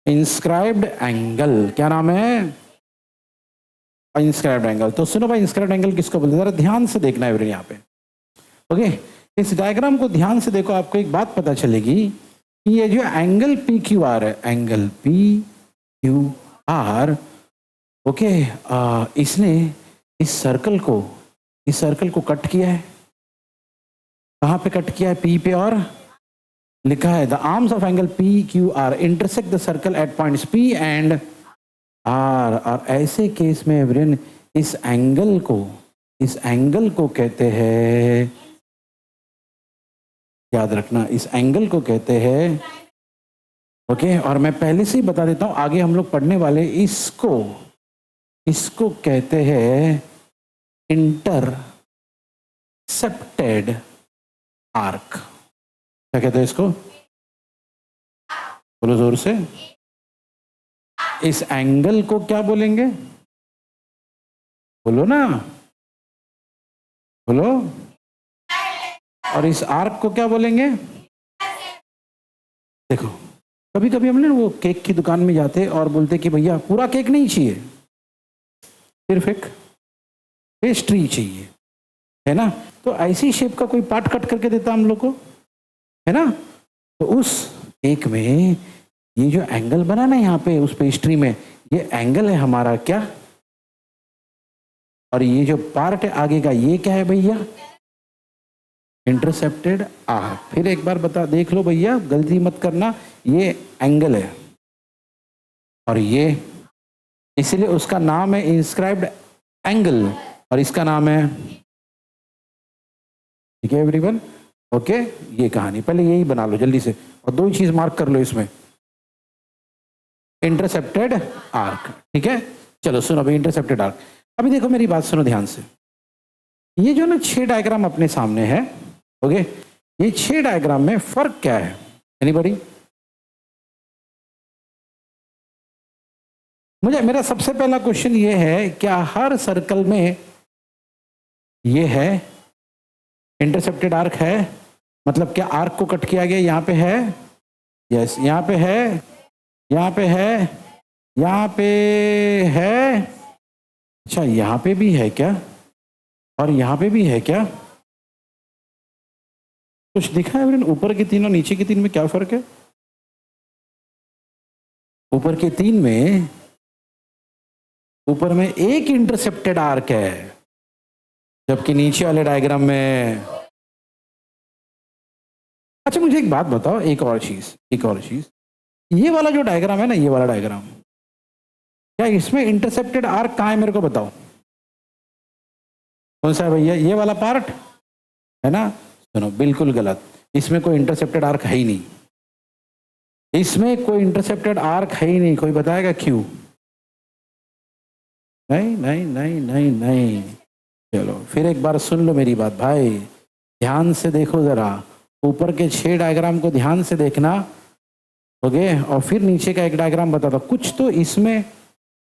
Inscribed angle, क्या नाम है? Inscribed angle. तो सुनो भाई, इंस्क्राइब्ड एंगल किसको बोलते हैं, जरा ध्यान से देखना है यहाँ पे। ओके, इस डायग्राम को ध्यान से देखो, आपको एक बात पता चलेगी कि ये जो एंगल पी क्यू आर है, angle P Q are, okay, इसने इस सर्कल को कट किया है। कहाँ पे कट किया है? पी पे, और लिखा है the arms of angle P Q R intersect the circle at points P and R. और ऐसे केस में एवरीवन इस एंगल को कहते हैं, याद रखना, इस एंगल को कहते हैं, ओके। और मैं पहले से ही बता देता हूं, आगे हम लोग पढ़ने वाले, इसको कहते हैं इंटरसेप्टेड आर्क। क्या कहते हैं इसको? बोलो जोर से। इस एंगल को क्या बोलेंगे? बोलो ना, बोलो। और इस आर्क को क्या बोलेंगे? देखो, कभी कभी हमने वो केक की दुकान में जाते और बोलते कि भैया पूरा केक नहीं चाहिए, सिर्फ एक पेस्ट्री चाहिए, है ना। तो ऐसी शेप का कोई पार्ट कट करके देता हम लोग को, है ना। तो उस केक में ये जो एंगल बना ना यहाँ पे उस पेस्ट्री में, ये एंगल है हमारा, क्या? और ये जो पार्ट है आगे का, ये क्या है भैया? Intercepted arc. फिर एक बार देख लो भैया, गलती मत करना, ये एंगल है और ये, इसलिए उसका नाम है इंस्क्राइब्ड एंगल और इसका नाम है, ठीक है एवरीवन, ओके। ये कहानी पहले यही बना लो जल्दी से, और दो ही चीज मार्क कर लो इसमें, इंटरसेप्टेड आर्क, ठीक है। चलो सुनो अभी, इंटरसेप्टेड आर्क। अभी देखो मेरी बात सुनो ध्यान से, ये जो ना 6 डायग्राम अपने सामने है, ओके, ये 6 डायग्राम में फर्क क्या है? एनीबॉडी? मेरा सबसे पहला क्वेश्चन ये है, क्या हर सर्कल में ये है इंटरसेप्टेड आर्क है? मतलब क्या आर्क को कट किया गया, यहाँ पे है, यस, यहाँ पे है, यहाँ पे है, यहाँ पे है, अच्छा यहाँ पे भी है क्या? और यहाँ पे भी है क्या? कुछ दिखा है ऊपर के 3 और नीचे के 3 में क्या फर्क है? ऊपर के 3 में, ऊपर में एक इंटरसेप्टेड आर्क है, जबकि नीचे वाले डायग्राम में, अच्छा मुझे एक बात बताओ, एक और चीज, ये वाला जो डायग्राम है ना, ये वाला डायग्राम, क्या इसमें इंटरसेप्टेड आर्क कहाँ है? मेरे को बताओ कौन सा है भैया? ये वाला पार्ट है ना। सुनो, बिल्कुल गलत, इसमें कोई इंटरसेप्टेड आर्क है ही नहीं, इसमें कोई इंटरसेप्टेड आर्क है ही नहीं। कोई बताएगा क्यों? नहीं नहीं नहीं नहीं नहीं। चलो फिर एक बार सुन लो मेरी बात भाई, ध्यान से देखो जरा, ऊपर के 6 डायग्राम को ध्यान से देखना, ओके। और फिर नीचे का एक डायग्राम बता दो, कुछ तो इसमें,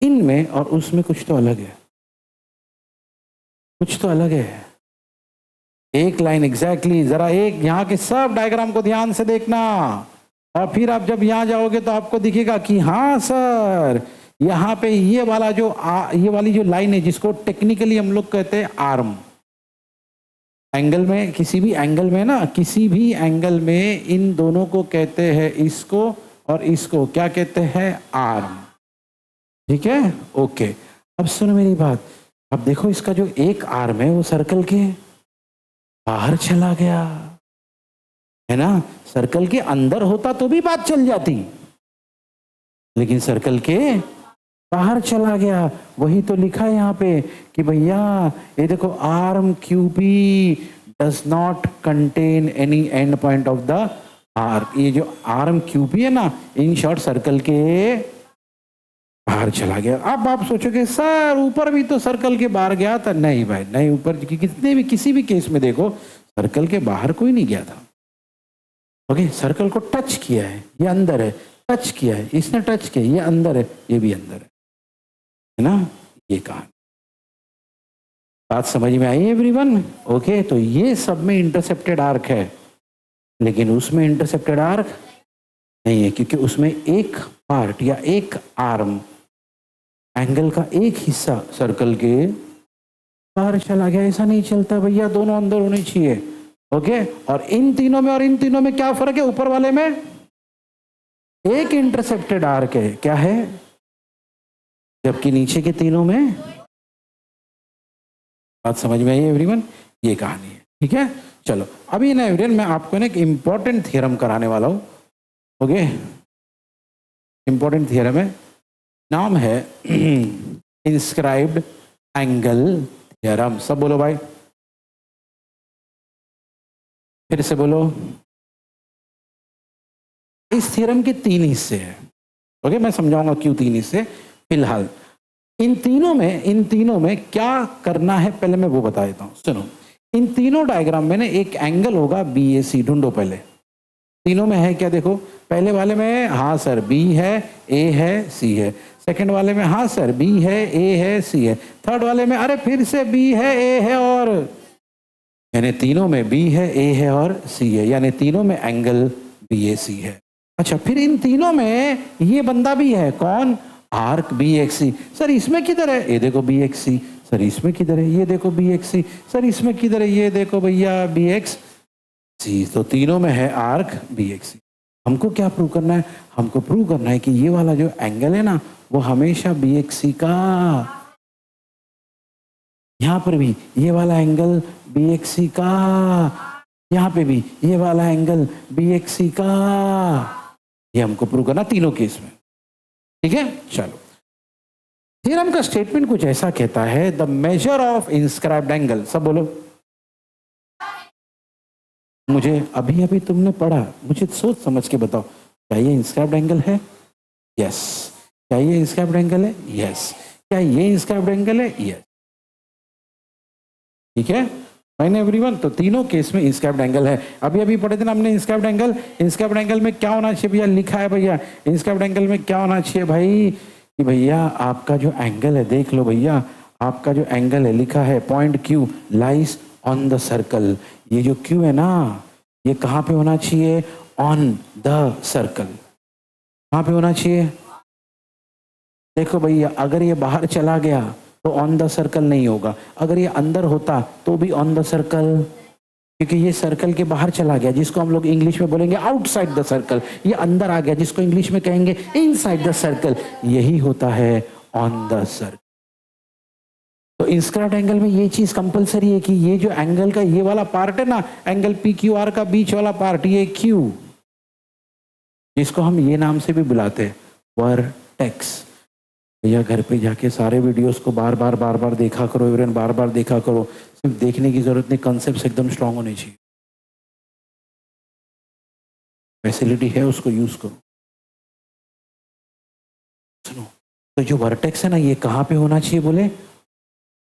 इनमें और उसमें कुछ तो अलग है, कुछ तो अलग है। एक लाइन एग्जैक्टली, जरा एक यहाँ के सब डायग्राम को ध्यान से देखना, और फिर आप जब यहाँ जाओगे तो आपको दिखेगा कि हाँ सर, यहाँ पे ये वाला जो ये वाली जो लाइन है, जिसको टेक्निकली हम लोग कहते हैं आर्म, एंगल में, किसी भी एंगल में ना, किसी भी एंगल में इन दोनों को कहते हैं, इसको और इसको क्या कहते हैं? आर्म, ठीक है, ओके। अब सुनो मेरी बात, अब देखो इसका जो एक आर्म है वो सर्कल के बाहर चला गया, है ना। सर्कल के अंदर होता तो भी बात चल जाती, लेकिन सर्कल के बाहर चला गया। वही तो लिखा है यहाँ पे कि भैया ये देखो, arm Q P does not contain any end point of the arc. ये जो आर्म क्यूपी है ना, इन शॉर्ट सर्कल के बाहर चला गया। अब आप सोचोगे सर ऊपर भी तो सर्कल के बाहर गया था। नहीं भाई नहीं, ऊपर कितने भी, किसी भी केस में देखो, सर्कल के बाहर कोई नहीं गया था, ओके। सर्कल को टच किया है, ये अंदर है, टच किया है, इसने टच किया, ये अंदर है, ये भी अंदर है ना। ये कहानी, बात समझ में आई एवरीवन? ओके, तो ये सब में इंटरसेप्टेड आर्क है, लेकिन उसमें इंटरसेप्टेड आर्क नहीं है, क्योंकि उसमें एक पार्ट या एक आर्म एंगल का एक हिस्सा सर्कल के बाहर चला गया, ऐसा नहीं चलता भैया, दोनों अंदर होने चाहिए। ओके, और इन तीनों में और इन तीनों में क्या फर्क है? ऊपर वाले में एक इंटरसेप्टेड आर्क है, क्या है, जबकि नीचे के तीनों में, बात समझ में आई एवरीवन? ये कहानी है, ठीक है। चलो अभी ना एवरीवन मैं आपको ना एक इंपॉर्टेंट थ्योरम कराने वाला हूं। ओके, इंपॉर्टेंट थ्योरम है, नाम है इंस्क्राइब्ड एंगल थ्योरम। सब बोलो भाई, फिर से बोलो। इस थ्योरम के 3 हिस्से हैं। ओके, मैं समझाऊंगा क्यों 3 हिस्से। फिलहाल इन तीनों में क्या करना है पहले मैं वो बता देता हूं। सुनो, इन तीनों डायग्राम में ना एक एंगल होगा BAC, ढूंढो पहले। तीनों में है क्या? देखो, पहले वाले में हाँ सर B है, A है, C है। सेकंड वाले में हाँ सर B है, A है, C है। थर्ड वाले में अरे फिर से B है, A है, और यानी तीनों में B है, A है और C है, यानी तीनों में एंगल BAC है। अच्छा, फिर इन तीनों में ये बंदा भी है, कौन? Arc BXC। सर इसमें किधर है? ये देखो BXC। सर इसमें किधर है? ये देखो BXC। सर इसमें किधर है? ये देखो भैया BXC। तो तीनों में है आर्क BXC। हमको क्या प्रूव करना है? हमको प्रूव करना है कि ये वाला जो एंगल है ना, वो हमेशा BXC का, यहां पर भी ये वाला एंगल BXC का, यहां पे भी ये वाला एंगल BXC का। ये हमको प्रूव करना तीनों केस में, ठीक है। चलो, थ्योरम का स्टेटमेंट कुछ ऐसा कहता है, the measure of inscribed angle. सब बोलो, मुझे अभी अभी तुमने पढ़ा, मुझे सोच समझ के बताओ, क्या ये इंस्क्राइब्ड एंगल है? यस। क्या ये इंस्क्राइब्ड एंगल है? यस। क्या ये इंस्क्राइब्ड एंगल है? यस। ठीक है मैंने एवरीवन, तो तीनों केस में इंस्क्राइब्ड एंगल है। अभी अभी पढ़े थे ना हमने इंस्क्राइब्ड एंगल। इंस्क्राइब्ड एंगल में क्या होना चाहिए भैया? लिखा है भैया, इंस्क्राइब्ड एंगल में क्या होना चाहिए भाई? कि भैया आपका जो एंगल है, देख लो भैया, आपका जो एंगल है लिखा है point Q lies on the circle. ये जो Q है ना, ये कहाँ पे होना चाहिए? On the circle. कहाँ पे होना चाहिए? देखो भैया, अगर ये बाहर चला गया तो ऑन द सर्कल नहीं होगा, अगर ये अंदर होता तो भी ऑन द सर्कल, क्योंकि ये सर्कल के बाहर चला गया, जिसको हम लोग इंग्लिश में बोलेंगे आउटसाइड द सर्कल। ये अंदर आ गया, जिसको इंग्लिश में कहेंगे इनसाइड द सर्कल। यही होता है ऑन द सर्कल। तो इंस्क्राइब्ड एंगल में ये चीज कंपलसरी है कि ये जो एंगल का ये वाला पार्ट है ना, एंगल PQR का बीच वाला पार्ट, ये Q, जिसको हम ये नाम से भी बुलाते हैं वर्टेक्स। भैया घर पे जाके सारे वीडियोस को बार बार देखा करो एवरीवन, बार बार देखा करो। सिर्फ देखने की जरूरत नहीं, कॉन्सेप्ट्स एकदम स्ट्रांग होने चाहिए। फैसिलिटी है उसको यूज करो। सुनो, तो जो वर्टेक्स है ना, ये कहाँ पे होना चाहिए बोले?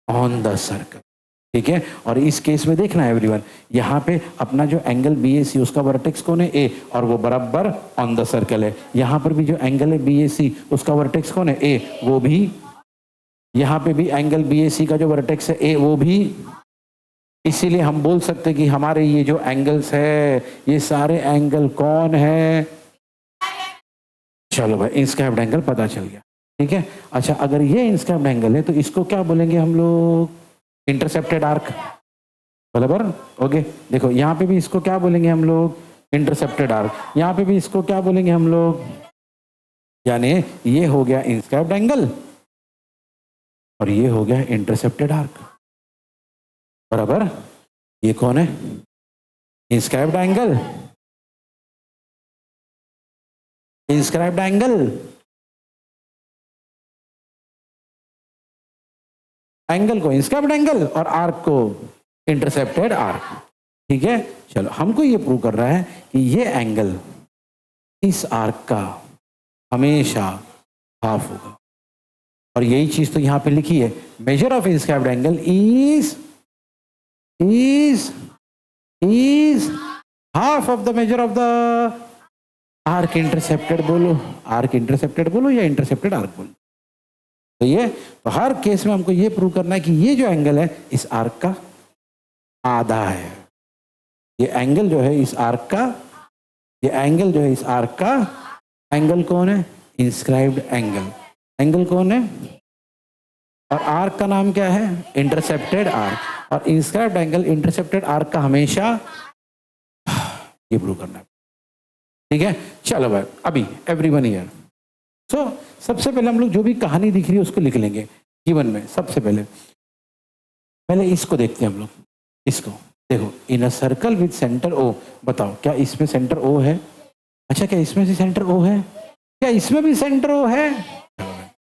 ऑन द सर्कल, ठीक है। और इस केस में देखना एवरीवन, यहाँ पे अपना जो एंगल BAC, उसका वर्टेक्स कौन है? A, और वो बराबर ऑन द सर्कल है। यहाँ पर भी जो एंगल है BAC, उसका वर्टेक्स कौन है? A, वो भी, यहाँ पे भी एंगल BAC का जो वर्टेक्स है A, वो भी। इसीलिए हम बोल सकते हैं कि हमारे ये जो एंगल्स है, ये सारे एंगल कौन है? चलो भाई, इंस्क्राइब्ड एंगल पता चल गया, ठीक है। अच्छा, अगर ये इंस्क्राइब्ड एंगल है तो इसको क्या बोलेंगे हम लोग? इंटरसेप्टेड आर्क, बराबर। ओके, देखो यहाँ पे भी इसको क्या बोलेंगे हम लोग? Intercepted arc. यहाँ पे भी इसको क्या बोलेंगे हम लोग? यानी ये हो गया इंस्क्राइब्ड एंगल और ये हो गया इंटरसेप्टेड आर्क, बराबर। ये कौन है? Inscribed angle, inscribed angle, angle को इंस्क्राइब्ड एंगल और आर्क को इंटरसेप्टेड आर्क, ठीक है। चलो, हमको ये प्रूव कर रहा है कि ये एंगल इस आर्क का हमेशा हाफ होगा, और यही चीज तो यहां पे लिखी है, measure of inscribed angle is half of the measure of the arc intercepted. बोलो आर्क इंटरसेप्टेड बोलो या इंटरसेप्टेड आर्क बोलो, तो ये, तो हर केस में हमको ये प्रूव करना है कि ये जो एंगल है इस आर्क का आधा है। ये एंगल जो है इस आर्क का, ये एंगल जो है इस आर्क का, एंगल कौन है? इंस्क्राइब्ड एंगल, एंगल कौन है, और आर्क का नाम क्या है, इंटरसेप्टेड आर्क, और इंस्क्राइब्ड एंगल इंटरसेप्टेड आर्क का हमेशा ये प्रूव करना है, ठीक है। चलो भाई अभी एवरीवन हियर, सो सबसे पहले हम लोग जो भी कहानी दिख रही है उसको लिख लेंगे जीवन में। सबसे पहले इसको देखते हैं हम लोग, इसको देखो, in a circle with centre O, बताओ क्या इसमें सेंटर ओ है, अच्छा क्या इसमें से सेंटर ओ है, क्या इसमें भी सेंटर ओ है,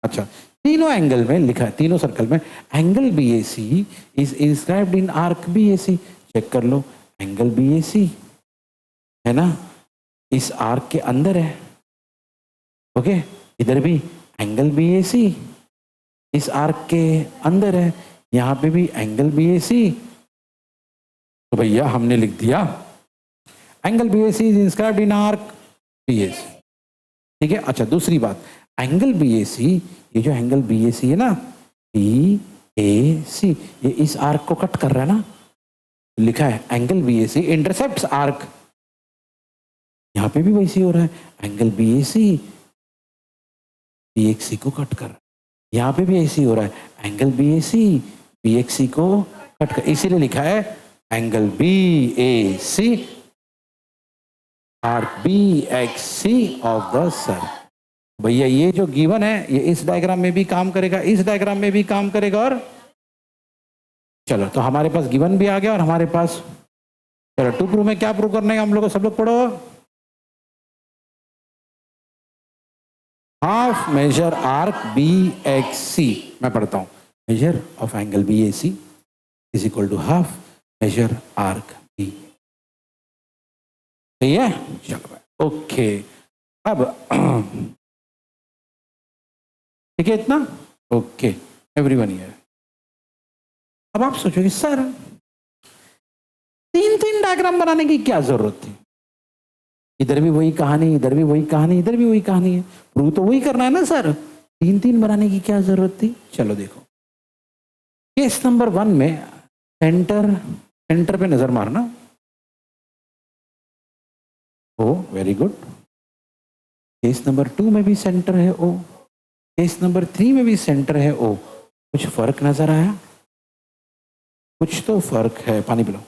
अच्छा तीनों एंगल में लिखा है, तीनों सर्कल में angle B A C is inscribed in arc B A C, check कर लो एंगल बी ए सी है ना, इस आर्क के अंदर है, ओके, इधर भी एंगल बी ए सी इस आर्क के अंदर है, यहां पे भी एंगल बी ए सी, तो भैया हमने लिख दिया angle B A C is inscribed in arc B A C, ठीक है। अच्छा दूसरी बात, एंगल बी ए सी, ये जो एंगल बी ए सी है ना, बी ए सी, ये इस आर्क को कट कर रहा है ना, लिखा है angle B A C intercepts arc, यहां पे भी वैसे हो रहा है, angle B A C B X C को कट कर रहा है, यहां पे भी ऐसे हो रहा है, angle B A C B X C को कट कर, इसीलिए लिखा है angle B A C arc B X C of the circle. भैया ये जो गिवन है ये इस डायग्राम में भी काम करेगा, इस डायग्राम में भी काम करेगा, और चलो तो हमारे पास गिवन भी आ गया, और हमारे पास चलो टू प्रूव में क्या प्रूव करने का हम लोग को, सब लोग पढ़ो, half measure arc B X C, मैं पढ़ता हूं, measure of angle B A C is equal to half measure arc B, सही है, चलो भाई ओके। अब ठीक है इतना, ओके एवरीवन हियर। अब आप सोचोगे सर तीन डायग्राम बनाने की क्या जरूरत थी, इधर भी वही कहानी, इधर भी वही कहानी, इधर भी वही कहानी है, प्रूव तो वही करना है ना सर, तीन बनाने की क्या जरूरत थी। चलो देखो केस नंबर 1 में सेंटर पे नजर मारना, ओ वेरी गुड, केस नंबर 2 में भी सेंटर है ओ, केस नंबर 3 में भी सेंटर है ओ, कुछ फर्क नजर आया, कुछ तो फर्क है, पानी पिलाओ,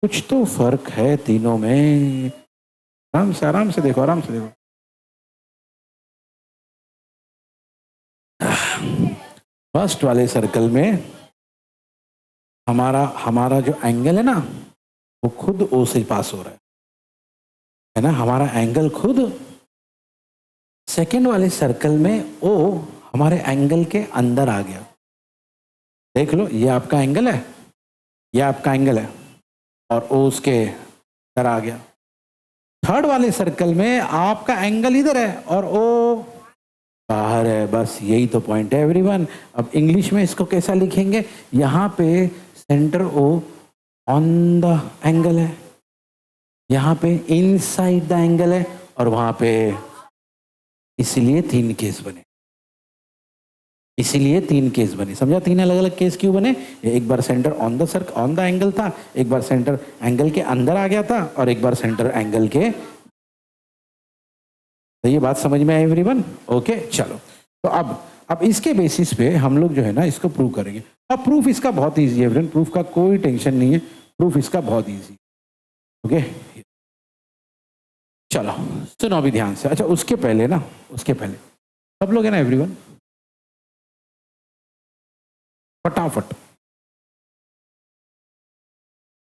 कुछ तो फर्क है तीनों में, आराम से देखो, आराम से देखो, फर्स्ट वाले सर्कल में हमारा जो एंगल है ना वो खुद ओ से पास हो रहा है ना, हमारा एंगल खुद, सेकेंड वाले सर्कल में ओ हमारे एंगल के अंदर आ गया, देख लो ये आपका एंगल है, ये आपका एंगल है, और ओ उसके अंदर आ गया। थर्ड वाले सर्कल में आपका एंगल इधर है और ओ बाहर है, बस यही तो पॉइंट है एवरीवन। अब इंग्लिश में इसको कैसा लिखेंगे, यहाँ पे centre O on the angle है, यहाँ पे इनसाइड द एंगल है, और वहां पे इसीलिए 3 केस बने, इसीलिए 3 केस बने, समझा 3 अलग अलग केस क्यों बने, एक बार centre on the circle on the angle था, एक बार सेंटर एंगल के अंदर आ गया था, और एक बार सेंटर एंगल के, तो ये बात समझ में आई एवरीवन, ओके। चलो तो अब इसके बेसिस पे हम लोग जो है ना इसको प्रूव करेंगे। अब प्रूफ इसका बहुत इजी है एवरीवन, प्रूफ का कोई टेंशन नहीं है, प्रूफ इसका बहुत इजी, ओके। चलो सुनो अभी ध्यान से, अच्छा उसके पहले सब लोग है ना एवरीवन, फटाफट